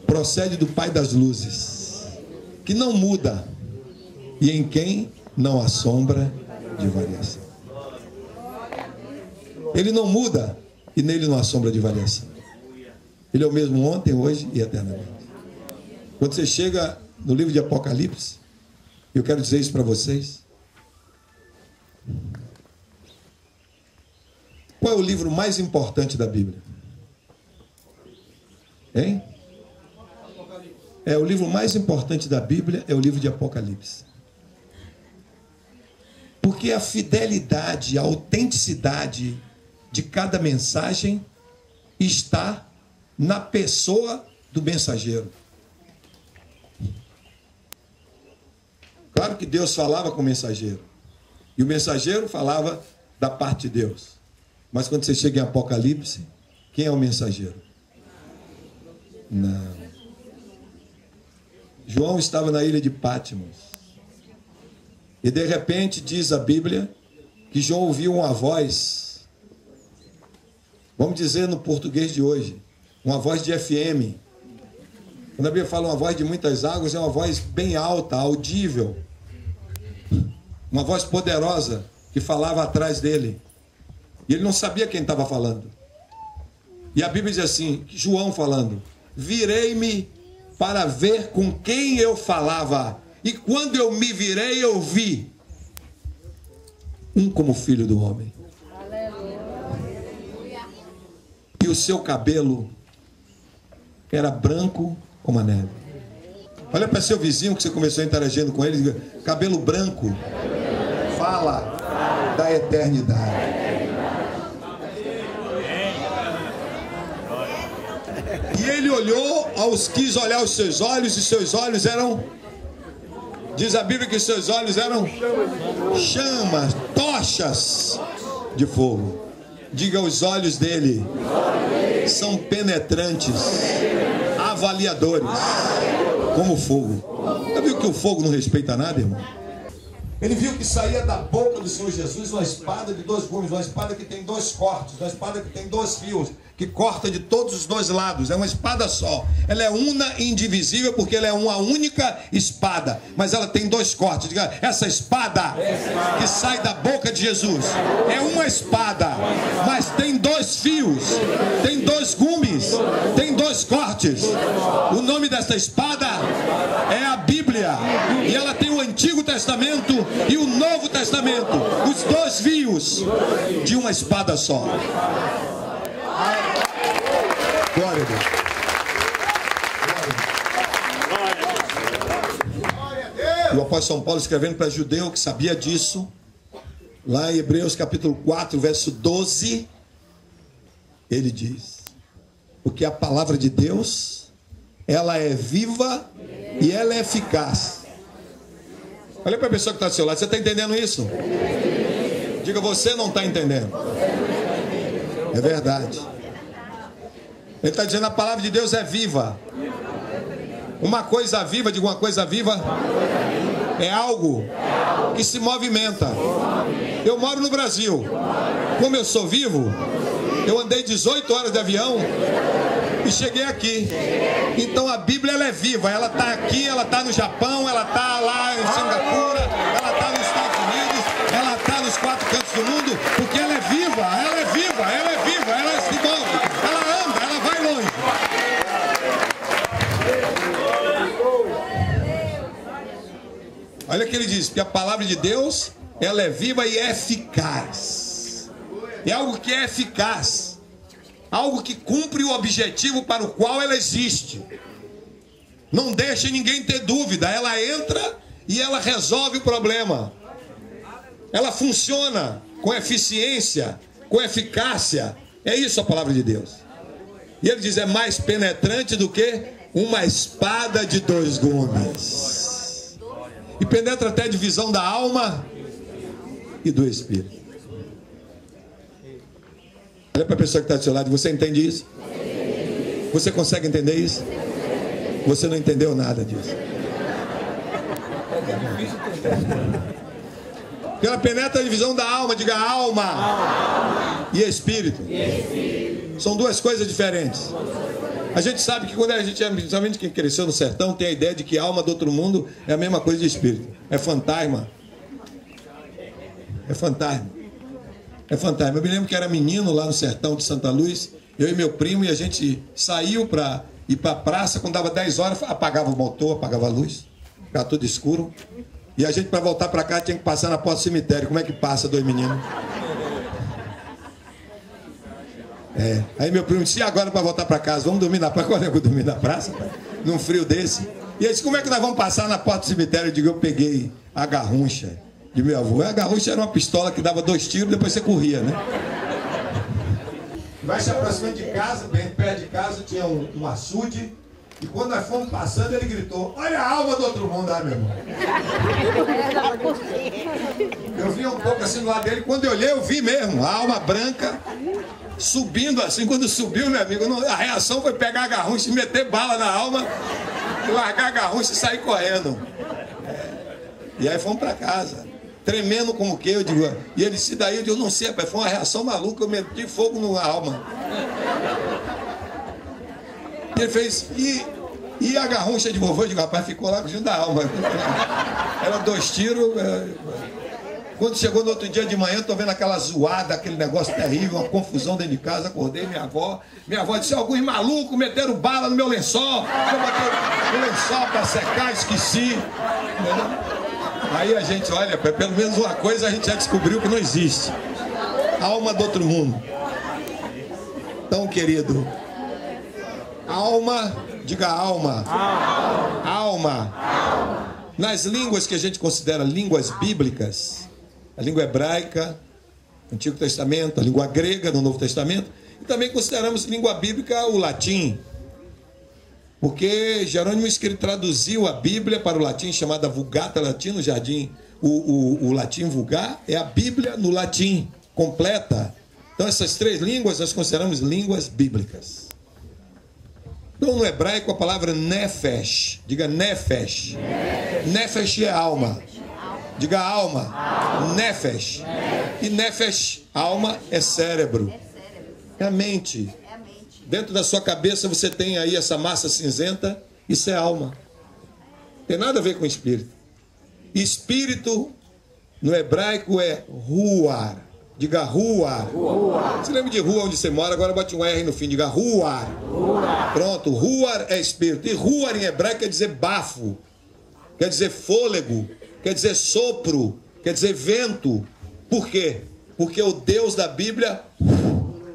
Procede do Pai das luzes, que não muda e em quem não há sombra de variação. Ele não muda e nele não há sombra de variação. Ele é o mesmo ontem, hoje e eternamente. Quando você chega no livro de Apocalipse, eu quero dizer isso para vocês. Qual é o livro mais importante da Bíblia? Hein? O livro mais importante da Bíblia é o livro de Apocalipse. Porque a fidelidade, a autenticidade de cada mensagem está na pessoa do mensageiro. Claro que Deus falava com o mensageiro. E o mensageiro falava da parte de Deus. Mas quando você chega em Apocalipse, quem é o mensageiro? Não. João estava na ilha de Patmos. E de repente diz a Bíblia que João ouviu uma voz, vamos dizer no português de hoje, uma voz de FM. Quando a Bíblia fala uma voz de muitas águas, é uma voz bem alta, audível. Uma voz poderosa que falava atrás dele. E ele não sabia quem estava falando. E a Bíblia diz assim, João falando, virei-me para ver com quem eu falava. E quando eu me virei, eu vi um como filho do homem. E o seu cabelo era branco como a neve. Olha para seu vizinho que você começou interagindo com ele, diga, cabelo branco fala da eternidade. E ele olhou, quis olhar os seus olhos, e seus olhos eram, diz a Bíblia que seus olhos eram chamas, tochas de fogo. Diga, os olhos dele são penetrantes, avaliadores, como fogo. Já viu que o fogo não respeita nada, irmão? Ele viu que saía da boca do Senhor Jesus uma espada de 2 gumes, uma espada que tem 2 cortes, uma espada que tem 2 fios, que corta de todos os 2 lados. É uma espada só. Ela é una e indivisível porque ela é uma única espada, mas ela tem 2 cortes. Diga, essa espada que sai da boca de Jesus é uma espada, mas tem 2 fios, tem 2 gumes, tem 2 cortes. O nome dessa espada é a Bíblia, e ela tem o Antigo Testamento e o Novo Testamento, os 2 fios de uma espada só. Glória a Deus. E o apóstolo São Paulo, escrevendo para judeu que sabia disso, lá em Hebreus capítulo 4, verso 12, ele diz, porque a palavra de Deus, ela é viva e ela é eficaz. Olha para a pessoa que está do seu lado, você está entendendo isso? Diga, você não está entendendo. É verdade. Ele está dizendo, a palavra de Deus é viva. Uma coisa viva, diga, uma coisa viva é algo que se movimenta. Eu moro no Brasil. Como eu sou vivo, eu andei 18 horas de avião e cheguei aqui. Então a Bíblia, ela é viva. Ela está aqui, ela está no Japão, ela está lá em Singapura, ela está nos Estados Unidos, ela está nos 4 cantos do mundo, porque ela é viva, ela é viva, ela é viva, ela se move, ela anda, ela vai longe. Olha o que ele diz, que a palavra de Deus, ela é viva e eficaz. É algo que é eficaz, algo que cumpre o objetivo para o qual ela existe. Não deixa ninguém ter dúvida, ela entra e ela resolve o problema. Ela funciona com eficiência, com eficácia. É isso a palavra de Deus. E ele diz, é mais penetrante do que uma espada de 2 gumes. E penetra até a divisão da alma e do espírito. Olha para a pessoa que está do seu lado, você entende isso? Você consegue entender isso? Você não entendeu nada disso. Porque ela penetra a divisão da alma, diga alma e espírito. São 2 coisas diferentes. A gente sabe que quando a gente, principalmente quem cresceu no sertão, tem a ideia de que a alma do outro mundo é a mesma coisa de espírito. É fantasma. É fantasma. É fantasma. Eu me lembro que era menino lá no sertão de Santa Luz Eu e meu primo, e a gente saiu para ir para a praça. Quando dava 10 horas, apagava o motor, apagava a luz, ficava tudo escuro. E a gente, para voltar para cá, tinha que passar na porta do cemitério. Como é que passa 2 meninos? Aí meu primo disse: e agora para voltar para casa? Vamos dormir na praça? Qual é que eu dormir na praça? Num frio desse. E ele disse: como é que nós vamos passar na porta do cemitério? Eu digo: eu peguei a garruncha de meu avô. A garruncha era uma pistola que dava 2 tiros, depois você corria, né? Vai se aproximando de casa, bem perto de casa tinha um açude. E quando nós fomos passando, ele gritou: olha a alma do outro mundo, meu irmão. Eu vi um pouco assim do lado dele. Quando eu olhei, eu vi mesmo a alma branca subindo assim. Quando subiu, meu amigo, a reação foi pegar a garruncha e meter bala na alma, largar a garruncha e sair correndo. E aí fomos para casa, tremendo como o quê? Eu digo, e ele disse: daí eu digo: não sei, rapaz, foi uma reação maluca, eu meti fogo na alma. E ele fez: e a garruncha de vovô? Eu digo: rapaz, ficou lá junto da alma. Era 2 tiros. Quando chegou no outro dia de manhã, eu tô vendo aquela zoada, aquele negócio terrível, uma confusão dentro de casa. Acordei, minha avó disse: alguns malucos meteram bala no meu lençol. Eu botei o lençol para secar, esqueci. Entendeu? Aí a gente, olha, pelo menos uma coisa a gente já descobriu que não existe: alma do outro mundo. Então, querido, alma, diga alma. Alma. Nas línguas que a gente considera línguas bíblicas, a língua hebraica, Antigo Testamento, a língua grega no Novo Testamento, e também consideramos língua bíblica o latim. Porque Jerônimo, que ele traduziu a Bíblia para o latim, chamada Vulgata Latina, no jardim. O latim vulgar é a Bíblia no latim, completa. Então essas 3 línguas nós consideramos línguas bíblicas. Então no hebraico a palavra nefesh, diga nefesh. Nefesh é alma. Diga alma. Nefesh. E nefesh, alma, é cérebro. É a mente. Dentro da sua cabeça você tem aí essa massa cinzenta, isso é alma. Tem nada a ver com espírito. Espírito no hebraico é ruar. Diga ruar. Você lembra de rua onde você mora? Agora bote um R no fim, diga ruar. Pronto, ruar é espírito. E ruar em hebraico quer dizer bafo, quer dizer fôlego, quer dizer sopro, quer dizer vento. Por quê? Porque o Deus da Bíblia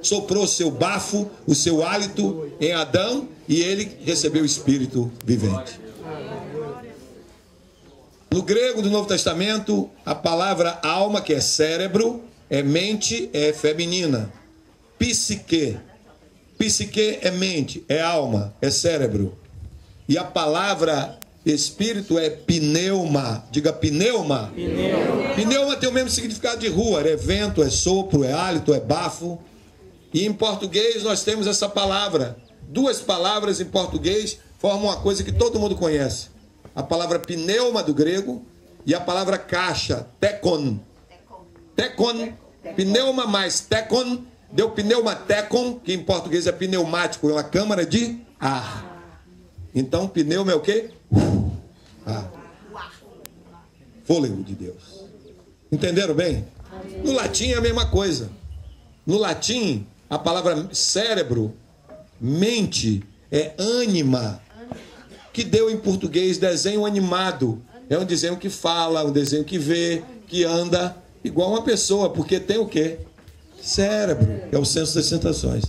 soprou o seu bafo, o seu hálito em Adão, e ele recebeu o espírito vivente. No grego do Novo Testamento, a palavra alma, que é cérebro, é mente, é feminina. Psique. Psique é mente, é alma, é cérebro. E a palavra espírito é pneuma. Diga pneuma. Pneuma tem o mesmo significado de ruar, é vento, é sopro, é hálito, é bafo. E em português nós temos essa palavra. 2 palavras em português formam uma coisa que todo mundo conhece. A palavra pneuma do grego e a palavra caixa, tekon. Tekon, pneuma mais tekon, deu pneumatekon, que em português é pneumático, é uma câmara de ar. Então pneuma é o quê? Ar. Fôlego de Deus. Entenderam bem? No latim é a mesma coisa. No latim, a palavra cérebro, mente, é ânima, que deu em português desenho animado. É um desenho que fala, um desenho que vê, que anda, igual uma pessoa, porque tem o quê? Cérebro, que é o senso das sensações.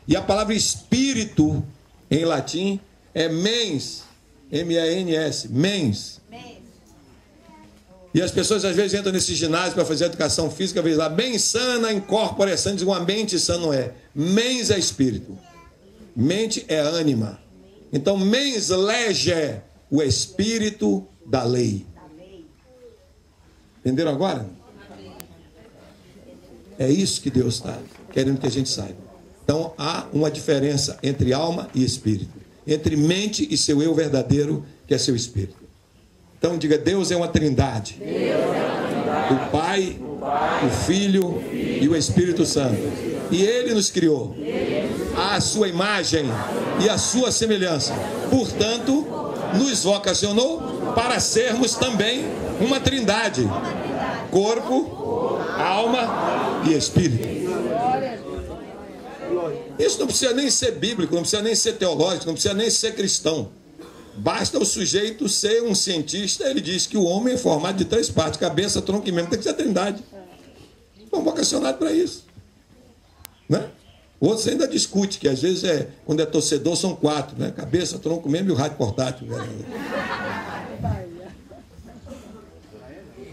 E a palavra espírito, em latim, é mens, M-A-N-S, mens. E as pessoas às vezes entram nesse ginásio para fazer educação física, vez lá, bem sana, incorpore sã, diz uma mente sã, não é. Mens é espírito. Mente é ânima. Então, mens lege, o espírito da lei. Entenderam agora? É isso que Deus está querendo que a gente saiba. Então, há uma diferença entre alma e espírito. Entre mente e seu eu verdadeiro, que é seu espírito. Então diga: Deus é uma trindade. O Pai, o Filho e o Espírito Santo. E Ele nos criou à sua imagem e à sua semelhança. Portanto, nos vocacionou para sermos também uma trindade: corpo, alma e espírito. Isso não precisa nem ser bíblico, não precisa nem ser teológico, não precisa nem ser cristão. Basta o sujeito ser um cientista. Ele diz que o homem é formado de 3 partes: cabeça, tronco e membro. Tem que ser a trindade. Fomos vocacionados para isso, né? Outros ainda discutem que às vezes quando é torcedor são 4, né? Cabeça, tronco, membro e o rádio portátil.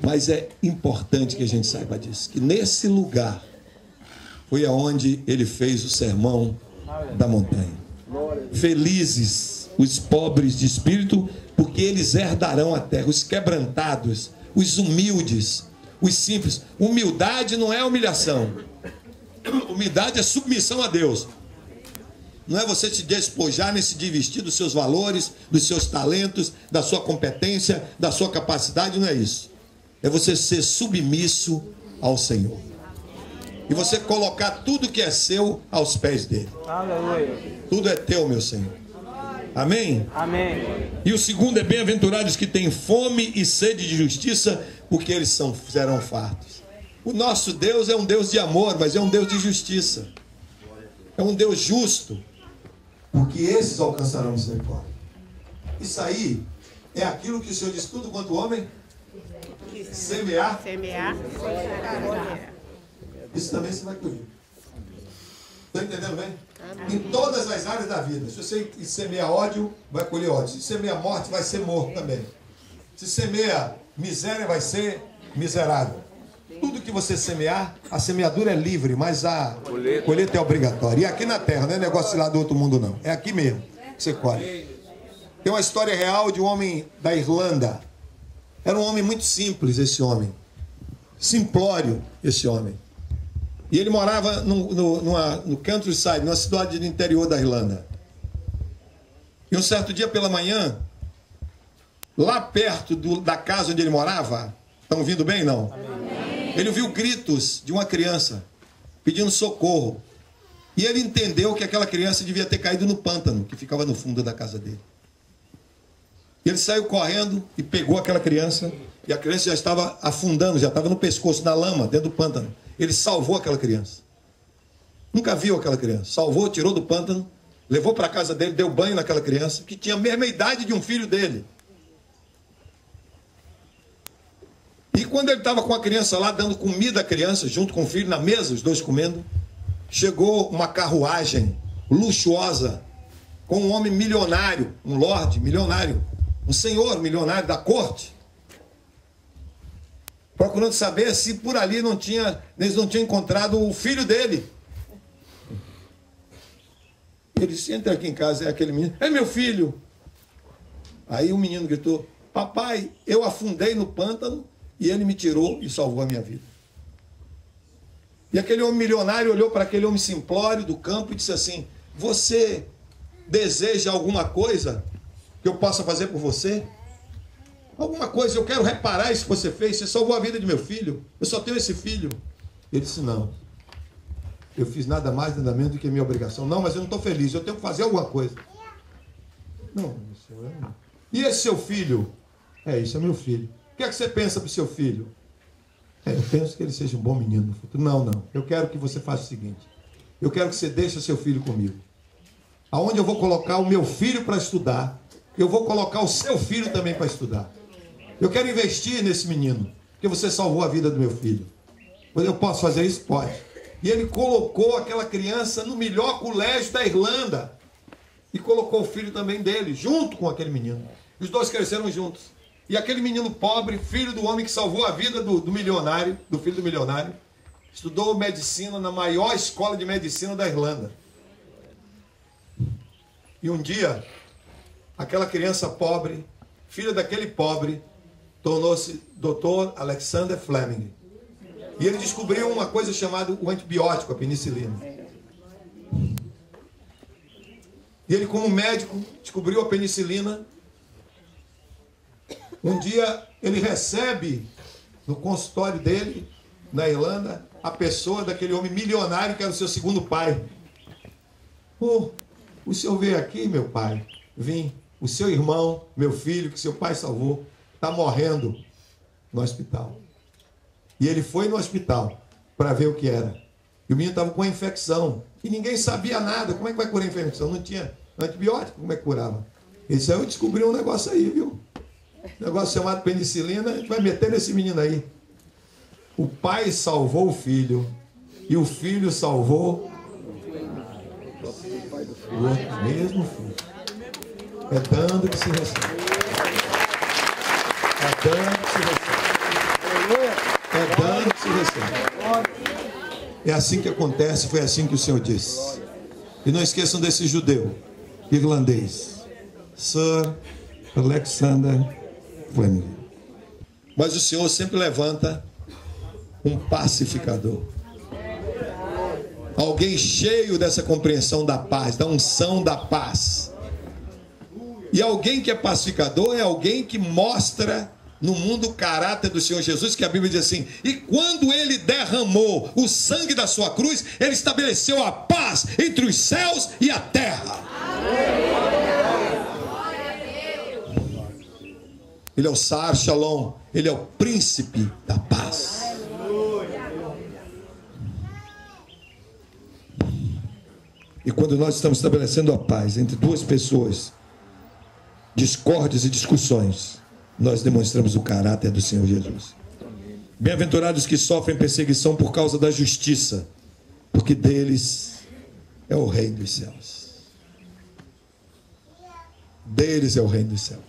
Mas é importante que a gente saiba disso, que nesse lugar foi aonde ele fez o sermão da montanha. Felizes os pobres de espírito, porque eles herdarão a terra. Os quebrantados, os humildes, os simples. Humildade não é humilhação. Humildade é submissão a Deus. Não é você se despojar nem se desvestir dos seus valores, dos seus talentos, da sua competência, da sua capacidade. Não é isso. É você ser submisso ao Senhor. E você colocar tudo que é seu aos pés dele. Aleluia. Tudo é teu, meu Senhor. Amém? Amém. E o segundo é: bem-aventurados que têm fome e sede de justiça, porque eles serão fartos. O nosso Deus é um Deus de amor, mas é um Deus de justiça. É um Deus justo, porque esses alcançarão misericórdia. Isso aí é aquilo que o Senhor diz: tudo quanto o homem semear. Isso também você vai colher. Está entendendo bem? Em todas as áreas da vida. Se você semeia ódio, vai colher ódio. Se semeia morte, vai ser morto também. Se semeia miséria, vai ser miserável. Tudo que você semear, a semeadura é livre, mas a colheita é obrigatória. E aqui na terra, não é negócio lá do outro mundo, não. É aqui mesmo que você colhe. Tem uma história real de um homem da Irlanda. Era um homem muito simples, esse homem. Simplório, esse homem. E ele morava no countryside, numa cidade do interior da Irlanda. E um certo dia pela manhã, lá perto da casa onde ele morava, estão ouvindo bem, não? Amém. Ele ouviu gritos de uma criança pedindo socorro. E ele entendeu que aquela criança devia ter caído no pântano, que ficava no fundo da casa dele. E ele saiu correndo e pegou aquela criança, e a criança já estava afundando, já estava no pescoço, na lama, dentro do pântano. Ele salvou aquela criança. Nunca viu aquela criança. Salvou, tirou do pântano, levou para a casa dele, deu banho naquela criança, que tinha a mesma idade de um filho dele. E quando ele estava com a criança lá, dando comida à criança, junto com o filho, na mesa, os dois comendo, chegou uma carruagem luxuosa, com um homem milionário, um lorde milionário, um senhor milionário da corte, procurando saber se por ali eles não tinham encontrado o filho dele. Ele disse: entra aqui em casa, é aquele menino. É meu filho. Aí o menino gritou: papai, eu afundei no pântano e ele me tirou e salvou a minha vida. E aquele homem milionário olhou para aquele homem simplório do campo e disse assim: você deseja alguma coisa que eu possa fazer por você? Alguma coisa, eu quero reparar isso que você fez. Você salvou a vida de meu filho. Eu só tenho esse filho. Ele disse: não. Eu fiz nada mais, nada menos do que a minha obrigação. Não, mas eu não estou feliz. Eu tenho que fazer alguma coisa. Não, senhor. E esse seu filho? Isso é meu filho. O que é que você pensa para o seu filho? Eu penso que ele seja um bom menino no futuro. Não. Eu quero que você faça o seguinte. Eu quero que você deixe o seu filho comigo. Aonde eu vou colocar o meu filho para estudar, eu vou colocar o seu filho também para estudar. Eu quero investir nesse menino, porque você salvou a vida do meu filho. Eu posso fazer isso? Pode. E ele colocou aquela criança no melhor colégio da Irlanda. E colocou o filho também dele, junto com aquele menino. E os dois cresceram juntos. E aquele menino pobre, filho do homem que salvou a vida do milionário, do filho do milionário, estudou medicina na maior escola de medicina da Irlanda. E um dia, aquela criança pobre, filha daquele pobre, tornou-se Dr. Alexander Fleming. E ele descobriu uma coisa chamada o antibiótico, a penicilina. E ele, como médico, descobriu a penicilina. Um dia, ele recebe no consultório dele, na Irlanda, a pessoa daquele homem milionário que era o seu segundo pai. O senhor veio aqui, meu pai? Vim. O seu irmão, meu filho, que seu pai salvou, está morrendo no hospital. E ele foi no hospital para ver o que era. E o menino estava com uma infecção. E ninguém sabia nada. Como é que vai curar a infecção? Não tinha antibiótico. Como é que curava? Ele saiu e descobriu um negócio aí, viu? Um negócio chamado penicilina. A gente vai meter nesse menino aí. O pai salvou o filho. E o filho salvou o outro mesmo filho. É dando que se recebe. É dando que se recebe. É dando que se recebe. É assim que acontece, foi assim que o Senhor disse. E não esqueçam desse judeu irlandês, Sir Alexander Fleming. Mas o Senhor sempre levanta um pacificador. Alguém cheio dessa compreensão da paz, da unção da paz. E alguém que é pacificador é alguém que mostra no mundo o caráter do Senhor Jesus, que a Bíblia diz assim: e quando ele derramou o sangue da sua cruz, ele estabeleceu a paz entre os céus e a terra. Ele é o Sar Shalom, ele é o príncipe da paz. E quando nós estamos estabelecendo a paz entre duas pessoas, discórdias e discussões, nós demonstramos o caráter do Senhor Jesus. Bem-aventurados que sofrem perseguição por causa da justiça, porque deles é o reino dos céus. Deles é o reino dos céus.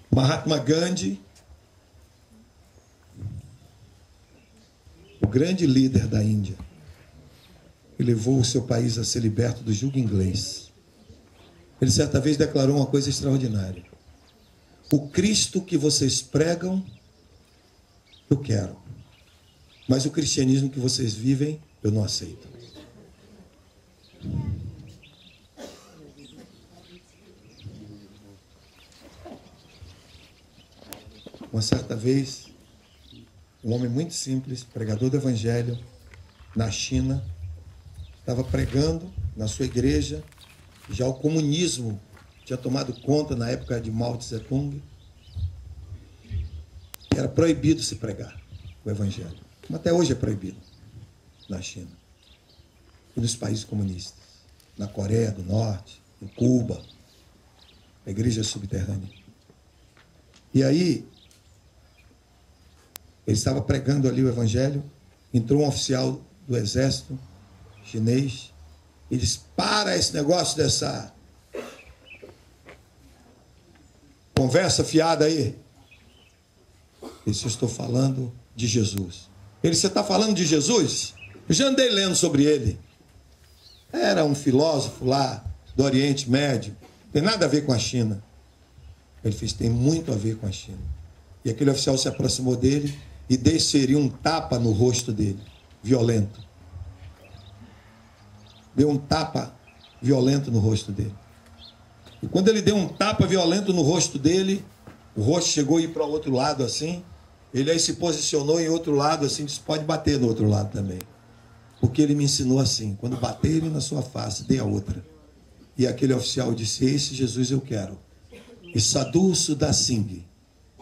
Mahatma Gandhi, o grande líder da Índia, ele levou o seu país a ser liberto do jugo inglês. Ele certa vez declarou uma coisa extraordinária: o Cristo que vocês pregam, eu quero, mas o cristianismo que vocês vivem, eu não aceito. Uma certa vez, um homem muito simples, pregador do evangelho, na China, estava pregando na sua igreja. Já o comunismo tinha tomado conta na época de Mao Tse-tung. Era proibido se pregar o evangelho. Como até hoje é proibido na China. E nos países comunistas. Na Coreia do Norte, em Cuba. A igreja subterrânea. E aí, ele estava pregando ali o evangelho. Entrou um oficial do exército chinês. E disse: para esse negócio dessa conversa fiada aí. Ele disse: eu estou falando de Jesus. Ele disse: você está falando de Jesus? Eu já andei lendo sobre ele. Era um filósofo lá do Oriente Médio. Tem nada a ver com a China. Ele fez: tem muito a ver com a China. E aquele oficial se aproximou dele e desferiu um tapa no rosto dele, violento. Deu um tapa violento no rosto dele. E quando ele deu um tapa violento no rosto dele, o rosto chegou a ir para o outro lado assim. Ele aí se posicionou em outro lado assim, disse: pode bater no outro lado também. Porque ele me ensinou assim: quando baterem na sua face, dê a outra. E aquele oficial disse: esse Jesus eu quero. E Sadhu Sudha Singh,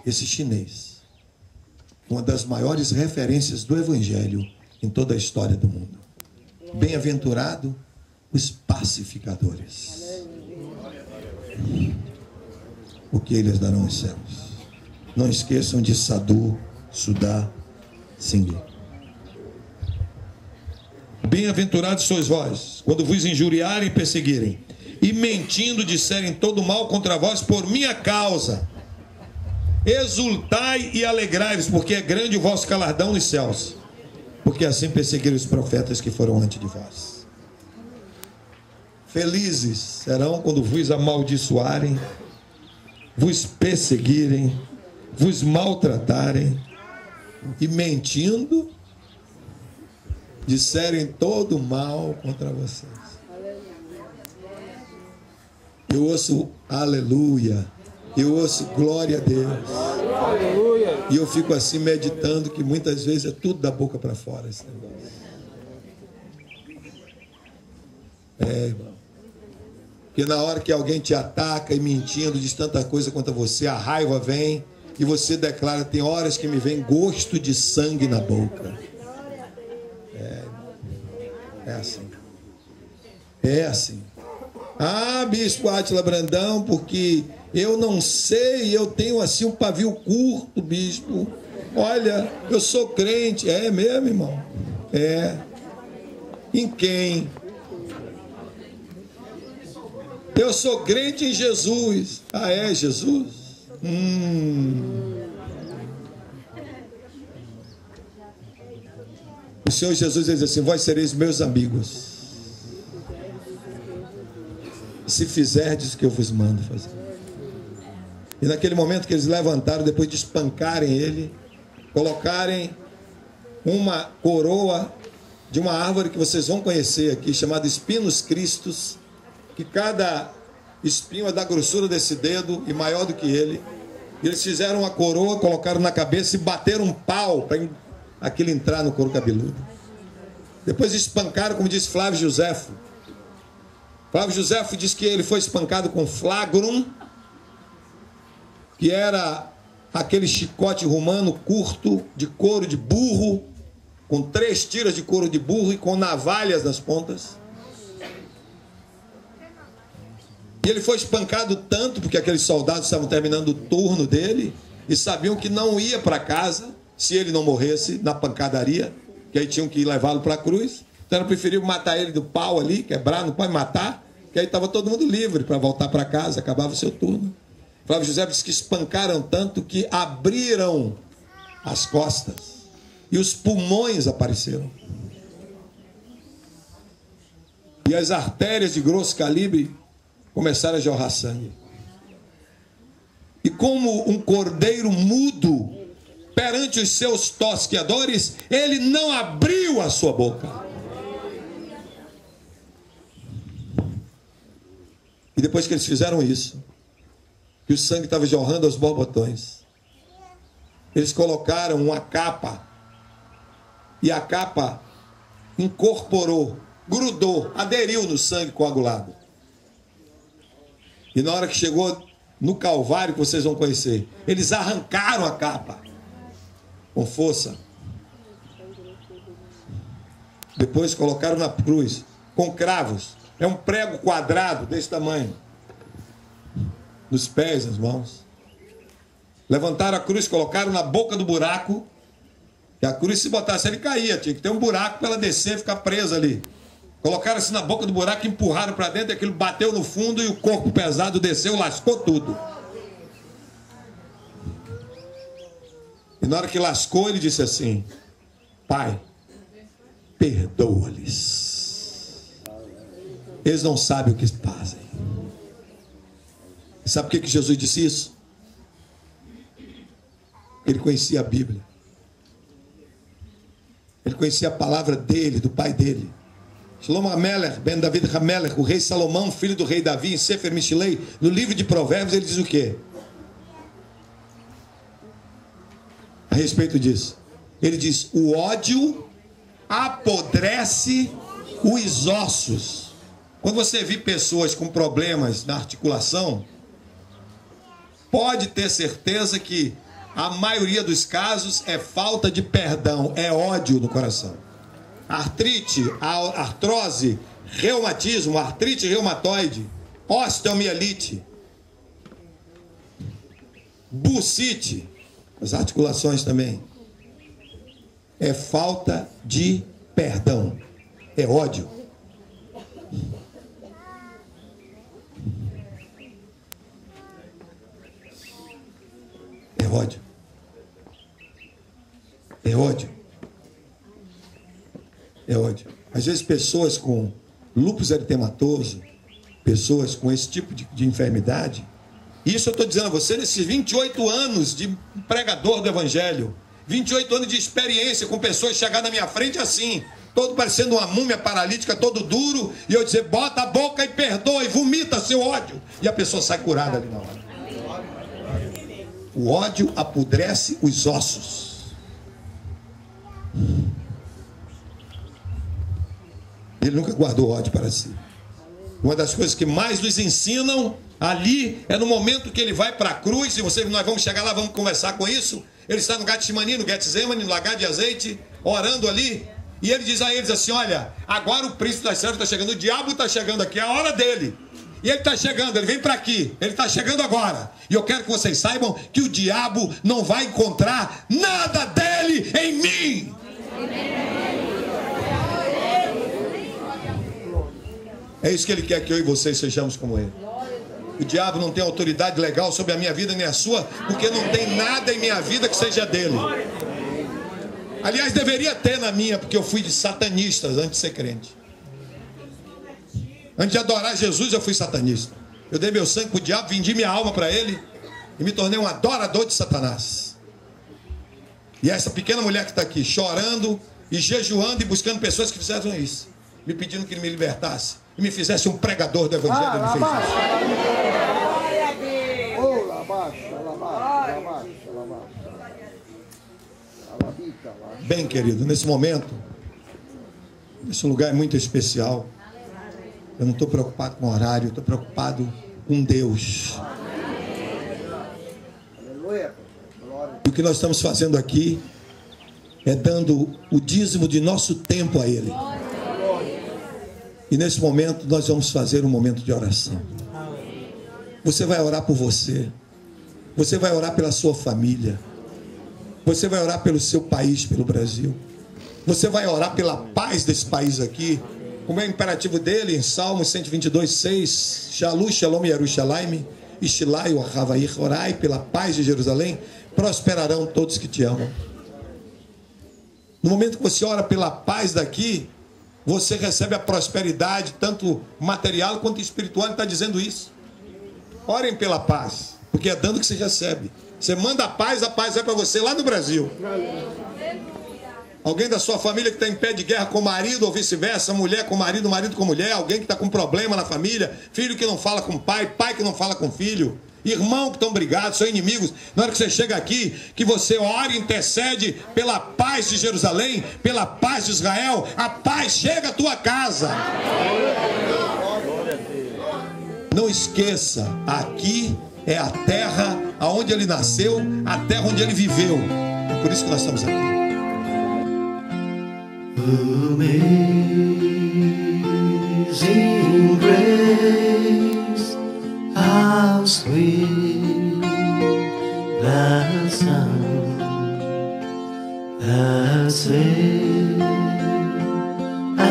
esse chinês, uma das maiores referências do evangelho em toda a história do mundo. Bem-aventurado os pacificadores, porque eles darão os céus. Não esqueçam de Sadhu Sudha Singh. Bem-aventurados sois vós, quando vos injuriarem e perseguirem, e mentindo disserem todo mal contra vós por minha causa. Exultai e alegrai-vos, porque é grande o vosso galardão nos céus, porque assim perseguiram os profetas que foram antes de vós. Felizes serão quando vos amaldiçoarem, vos perseguirem, vos maltratarem e mentindo disserem todo mal contra vocês. Eu ouço aleluia, eu ouço glória a Deus. E eu fico assim meditando que muitas vezes é tudo da boca para fora esse negócio. Irmão. Porque na hora que alguém te ataca e mentindo, diz tanta coisa contra você, a raiva vem, e você declara: tem horas que me vem gosto de sangue na boca. É assim. É assim. Ah, bispo Átila Brandão, porque eu não sei, eu tenho assim um pavio curto, bispo. Olha, eu sou crente. É mesmo, irmão? É. Em quem? Eu sou crente em Jesus. Ah, é Jesus? O Senhor Jesus diz assim: vós sereis meus amigos, se fizerdes o que eu vos mando fazer. E naquele momento que eles levantaram, depois de espancarem ele, colocarem uma coroa de uma árvore que vocês vão conhecer aqui, chamada Espinus Cristos, que cada espinho é da grossura desse dedo e maior do que ele. E eles fizeram uma coroa, colocaram na cabeça e bateram um pau para aquilo entrar no couro cabeludo. Depois espancaram, como disse Flávio Josefo. Flávio Josefo diz que ele foi espancado com flagrum, que era aquele chicote romano curto de couro de burro, com 3 tiras de couro de burro e com navalhas nas pontas. E ele foi espancado tanto porque aqueles soldados estavam terminando o turno dele e sabiam que não ia para casa se ele não morresse na pancadaria, que aí tinham que levá-lo para a cruz. Então era preferível matar ele do pau ali, quebrar, não pode matar, que aí estava todo mundo livre para voltar para casa, acabava o seu turno. Flávio José disse que espancaram tanto que abriram as costas e os pulmões apareceram. E as artérias de grosso calibre começaram a jorrar sangue. E como um cordeiro mudo perante os seus tosqueadores, ele não abriu a sua boca. E depois que eles fizeram isso, que o sangue estava jorrando aos borbotões, eles colocaram uma capa, e a capa incorporou, grudou, aderiu no sangue coagulado. E na hora que chegou no Calvário, que vocês vão conhecer, eles arrancaram a capa com força. Depois colocaram na cruz com cravos. É um prego quadrado desse tamanho, nos pés, nas mãos. Levantaram a cruz, colocaram na boca do buraco, que a cruz, se botasse, ele caía, tinha que ter um buraco para ela descer e ficar presa ali. Colocaram assim na boca do buraco, empurraram para dentro, e aquilo bateu no fundo e o corpo pesado desceu, lascou tudo. E na hora que lascou, ele disse assim: Pai, perdoa-lhes. Eles não sabem o que fazem. E sabe por que Jesus disse isso? Ele conhecia a Bíblia. Ele conhecia a palavra dele, do pai dele. Shlomo Hamelech, Ben David Hamelech, o rei Salomão, filho do rei Davi, em Sefer Mishlei, no livro de Provérbios, ele diz o quê? A respeito disso. Ele diz: o ódio apodrece os ossos. Quando você vê pessoas com problemas na articulação, pode ter certeza que a maioria dos casos é falta de perdão, é ódio no coração. Artrite, artrose, reumatismo, artrite reumatoide, osteomielite, bursite, as articulações também. É falta de perdão, é ódio. É ódio. É ódio. É ódio. Às vezes pessoas com lúpus eritematoso, pessoas com esse tipo de enfermidade, isso eu estou dizendo a você nesses 28 anos de pregador do Evangelho, 28 anos de experiência com pessoas chegar na minha frente assim, todo parecendo uma múmia paralítica, todo duro, e eu dizer: bota a boca e perdoa e vomita seu ódio, e a pessoa sai curada ali na hora. O ódio apodrece os ossos. Ele nunca guardou ódio para si. Uma das coisas que mais nos ensinam ali é no momento que ele vai para a cruz, e nós vamos chegar lá, vamos conversar com isso. Ele está no Getsemani, no Getsemani, no lagar de azeite, orando ali. E ele diz a eles assim: olha, agora o príncipe das trevas está chegando, o diabo está chegando aqui, é a hora dele. E ele está chegando, ele vem para aqui, ele está chegando agora. E eu quero que vocês saibam que o diabo não vai encontrar nada dele em mim. É isso que ele quer, que eu e vocês sejamos como ele. O diabo não tem autoridade legal sobre a minha vida nem a sua, porque não tem nada em minha vida que seja dele. Aliás, deveria ter na minha, porque eu fui de satanistas antes de ser crente. Antes de adorar Jesus, eu fui satanista. Eu dei meu sangue para o diabo, vendi minha alma para ele e me tornei um adorador de Satanás. E essa pequena mulher que está aqui, chorando e jejuando e buscando pessoas que fizeram isso, me pedindo que ele me libertasse e me fizesse um pregador do evangelho. Ele fez isso. Bem, querido, nesse momento, esse lugar é muito especial. Eu não estou preocupado com o horário, eu estou preocupado com Deus. E o que nós estamos fazendo aqui é dando o dízimo de nosso tempo a Ele. E nesse momento nós vamos fazer um momento de oração. Você vai orar por você. Você vai orar pela sua família. Você vai orar pelo seu país, pelo Brasil. Você vai orar pela paz desse país aqui. Como é o imperativo dele em Salmos 122, 6. Shalu, Shalom, Yerushalayim, Ishilai, Havair, orai pela paz de Jerusalém. Prosperarão todos que te amam. No momento que você ora pela paz daqui, você recebe a prosperidade, tanto material quanto espiritual. Ele está dizendo isso. Orem pela paz, porque é dando que você recebe. Você manda a paz vai para você lá no Brasil. Alguém da sua família que está em pé de guerra com o marido ou vice-versa, mulher com marido, marido com mulher, alguém que está com problema na família, filho que não fala com pai, pai que não fala com filho, irmão que estão brigados, são inimigos. Na hora que você chega aqui, que você ora e intercede pela paz de Jerusalém, pela paz de Israel, a paz chega à tua casa. Não esqueça, aqui é a terra onde ele nasceu, a terra onde ele viveu. É por isso que nós estamos aqui. Amazing grace, how sweet the sound that saved a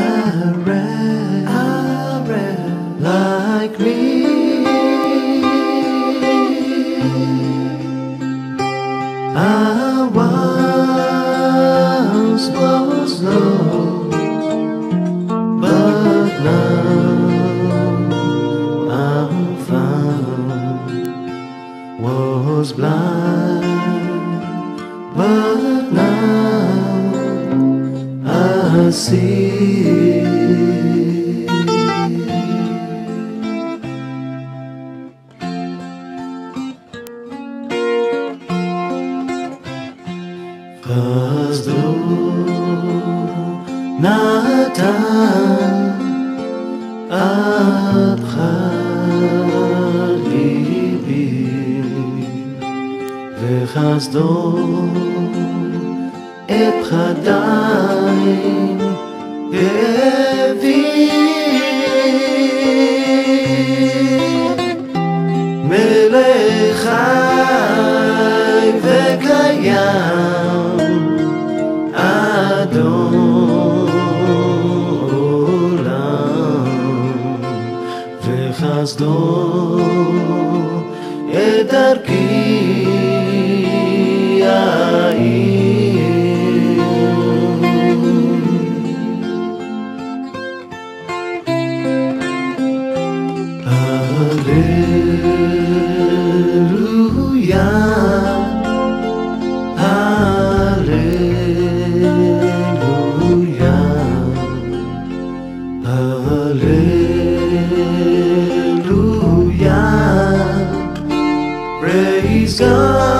wretch like me. I once was lost, but now I'm found. Was blind, but now I see. Cause though Natan Adchar Libi Vechazdo Et Chadain Bevi Melechai Vekayam Adolam Vechazdo Et Darki Praise God.